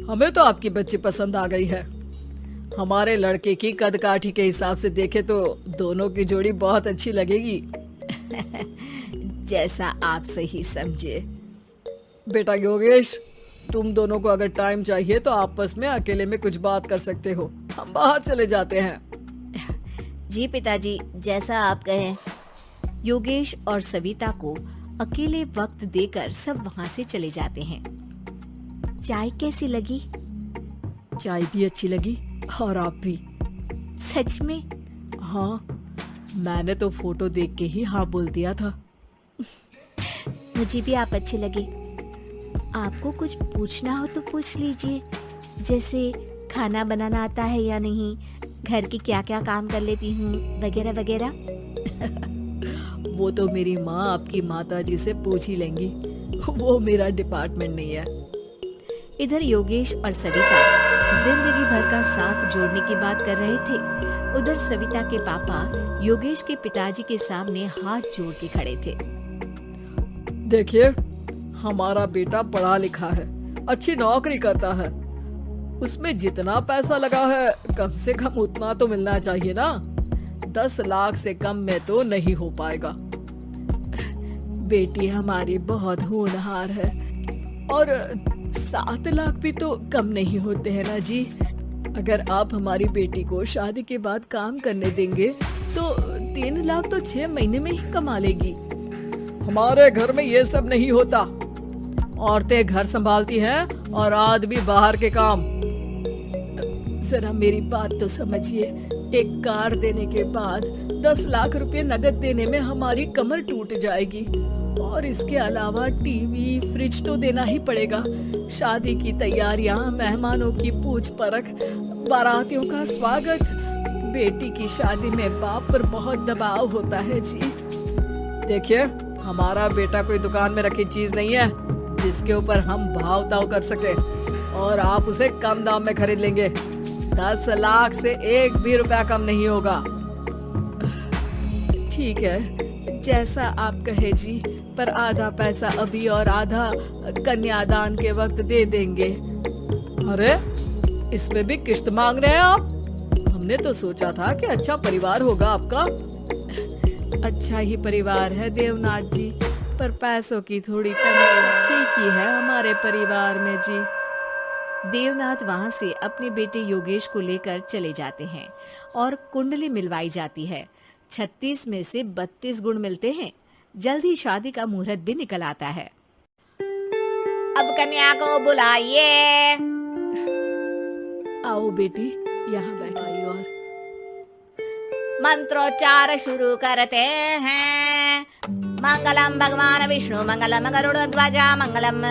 हमें तो आपकी बच्ची पसंद आ गई है। हमारे लड़के की कद काठी के हिसाब से देखे तो दोनों की जोड़ी बहुत अच्छी लगेगी। जैसा आप सही समझे। बेटा योगेश, तुम दोनों को अगर टाइम चाहिए तो आपस में अकेले में कुछ बात कर सकते हो। हम बाहर चले जाते हैं। जी पिताजी, जैसा आप कहें। योगेश और सविता को अकेले वक्त देकर सब वहां से चले जाते हैं। चाय कैसी लगी? चाय भी अच्छी लगी और आप भी। सच में? हाँ, मैंने तो फोटो देख के ही हाँ बोल दिया था। मुझे भी आप अच्छे लगे। आपको कुछ पूछना हो तो पूछ लीजिए, जैसे खाना बनाना आता है या नहीं, घर की क्या क्या काम कर लेती हूँ, वगैरह वगैरह। वो तो मेरी माँ आपकी माता जी से पूछ ही लेंगी, वो मेरा डिपार्टमेंट नहीं है। इधर योगेश और सविता जिंदगी भर का साथ जोड़ने की बात कर रहे थे। उधर सविता के पापा योगेश के पिताजी के सामने हाथ जोड़ के खड़े थे। देखिए, हमारा बेटा पढ़ा लिखा है, अच्छी नौकरी करता है। उसमें जितना पैसा लगा है कम से कम उतना तो मिलना चाहिए ना। 10 लाख से कम में तो नहीं हो पाएगा। बेटी हमारी बहुत होनहार है और 7 लाख भी तो कम नहीं होते हैं ना जी। अगर आप हमारी बेटी को शादी के बाद काम करने देंगे तो 3 लाख तो 6 महीने में ही कमा लेगी। हमारे घर में ये सब नहीं होता। औरतें घर संभालती हैं और आदमी बाहर के काम। जरा मेरी बात तो समझिए। एक कार देने के बाद 10 लाख रुपए नगद देने में हमारी कमर टूट जाएगी और इसके अलावा टीवी फ्रिज तो देना ही पड़ेगा। शादी की तैयारियां, मेहमानों की पूछ परख, बारातियों का स्वागत। बेटी की शादी में बाप पर बहुत दबाव होता है जी। देखिए, हमारा बेटा कोई दुकान में रखी चीज नहीं है जिसके ऊपर हम भाव ताव कर सके और आप उसे कम दाम में खरीद लेंगे। 10 लाख से एक भी रुपया कम नहीं होगा। ठीक है, जैसा आप कहे जी, पर आधा पैसा अभी और आधा कन्यादान के वक्त दे देंगे। अरे, इसमें भी किश्त मांग रहे हैं आप? हमने तो सोचा था कि अच्छा परिवार होगा आपका। अच्छा ही परिवार है देवनाथ जी, पर पैसों की थोड़ी तंगी ठीक ही है हमारे परिवार में जी। देवनाथ वहां से अपने बेटे योगेश को लेकर चले जाते हैं और कुंडली मिलवाई जाती है। 36 में से 32 गुण मिलते हैं। जल्दी शादी का मुहूर्त भी निकल आता है। अब कन्या को बुलाइए। आओ बेटी, यहाँ बैठाई और मंत्रोच्चार शुरू करते हैं। मंगलम भगवान विष्णु मंगलम गरुड़ध्वजा मंगलम।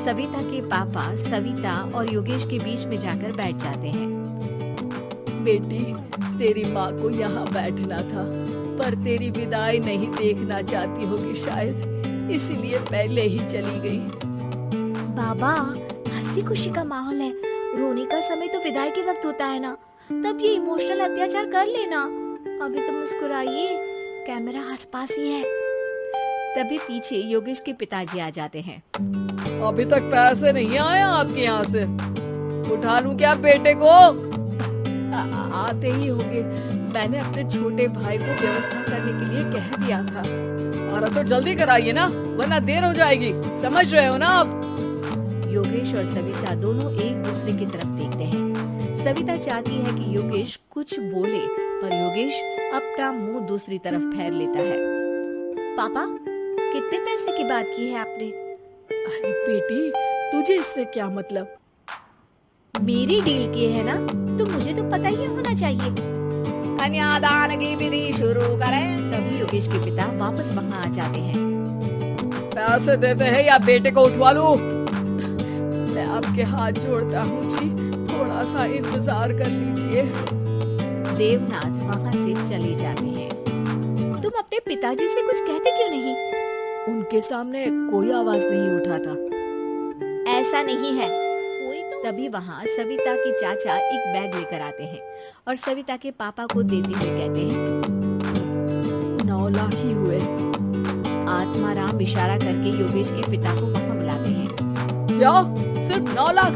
सविता के पापा सविता और योगेश के बीच में जाकर बैठ जाते हैं। बेटी, तेरी माँ को यहाँ बैठना था, पर तेरी विदाई नहीं देखना चाहती होगी शायद, इसीलिए पहले ही चली गई। बाबा, हंसी खुशी का माहौल है। रोने का समय तो विदाई के वक्त होता है ना, तब ये इमोशनल अत्याचार कर लेना। अभी तो मुस्कुराइए, कैमरा आसपास ही है। तभी पीछे योगेश के पिताजी आ जाते हैं। अभी तक पैसे नहीं आए आपके यहाँ से? उठा लूं क्या बेटे को? आते ही होंगे। मैंने अपने छोटे भाई को व्यवस्था करने के लिए कह दिया था। अरे तो जल्दी कराइए ना, वरना देर हो जाएगी। समझ रहे हो ना आप? योगेश और सविता दोनों एक दूसरे की तरफ देखते हैं। सविता चाहती है कि योगेश कुछ बोले, पर योगेश अपना मुंह दूसरी तरफ फेर लेता है। पापा, कितने पैसे की बात की है आपने? अरे बेटी, तुझे इससे क्या मतलब? मेरी डील की है ना, तो मुझे तो पता ही होना चाहिए। कन्यादान की विधि शुरू करें। तभी योगेश के पिता वापस वहाँ आ जाते हैं। पैसे देते हैं या बेटे को उठवा लूं? मैं आपके हाथ जोड़ता हूँ जी, थोड़ा सा इंतजार कर लीजिए। देवनाथ वहाँ से चले जाते हैं। तुम अपने पिताजी से कुछ कहते क्यों नहीं? उनके सामने कोई आवाज नहीं उठा था। ऐसा नहीं है, कोई तो। तभी वहाँ सविता के चाचा एक बैग लेकर आते हैं और सविता के पापा को देते हुए कहते हैं, 9 लाख ही हुए। आत्माराम इशारा करके योगेश के पिता को वहाँ बुलाते हैं। क्या? सिर्फ 9 लाख?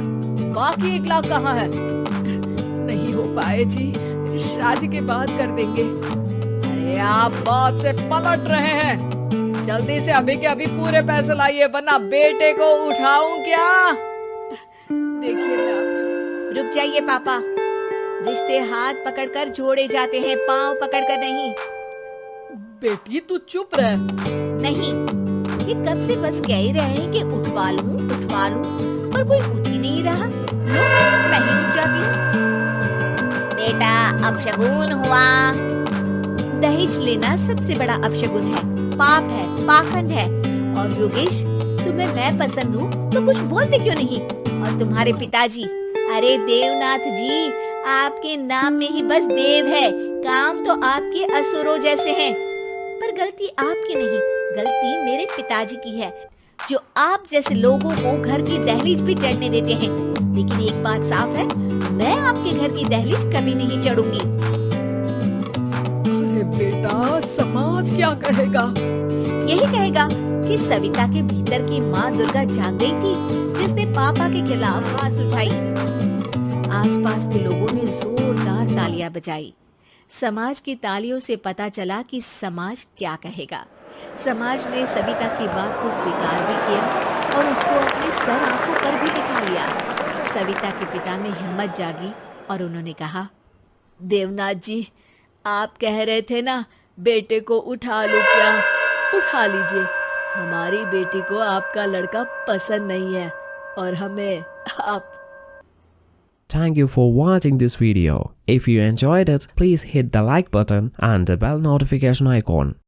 बाकी 1 लाख कहाँ है? नहीं हो पाए जी, शादी के बाद कर देंगे। अरे आप बात से पलट रहे हैं। जल्दी से अभी के अभी पूरे पैसे लाइए, वरना बेटे को उठाऊं क्या? देखिए मैं आपके रुक जाइए पापा, रिश्ते हाथ पकड़कर जोड़े जाते हैं, पांव पकड़कर नहीं। बेटी तू चुप रह। नहीं, ये कब से बस कह ही रहे हैं कि उठवा लूं, पर कोई उठ ही नहीं रहा। लो, मैं ही उठ जाती हूँ। बेटा, अपशगुन हुआ। दहेज लेना सबसे बड़ा अपशगुन है, पाप है, पाखंड है। और योगेश, तुम्हें मैं पसंद हूँ तो कुछ बोलते क्यों नहीं? और तुम्हारे पिताजी, अरे देवनाथ जी, आपके नाम में ही बस देव है, काम तो आपके असुरों जैसे हैं। पर गलती आपकी नहीं, गलती मेरे पिताजी की है, जो आप जैसे लोगों को घर की दहलीज भी चढ़ने देते हैं। लेकिन एक बात साफ है, मैं आपके घर की दहलीज कभी नहीं चढ़ूंगी। अरे बेटा, समाज क्या कहेगा? यही कहेगा कि सविता के भीतर की माँ दुर्गा जाग गई थी, जिसने पापा के खिलाफ आवाज उठाई। आसपास के लोगों ने जोरदार तालियां बजाई। समाज की तालियों से पता चला कि समाज क्या कहेगा। समाज ने सविता की बात को स्वीकार भी किया और उसको अपने सर आंखों पर भी बिठा लिया। सविता के पिता में हिम्मत जागी और उन्होंने कहा, देवनाथ जी, आप कह रहे थे ना बेटे को उठा लो क्या? उठा लीजिए। हमारी बेटी को आपका लड़का पसंद नहीं है और हमें आप। Thank you for watching this video. If you enjoyed it, please hit the like button and the bell notification icon.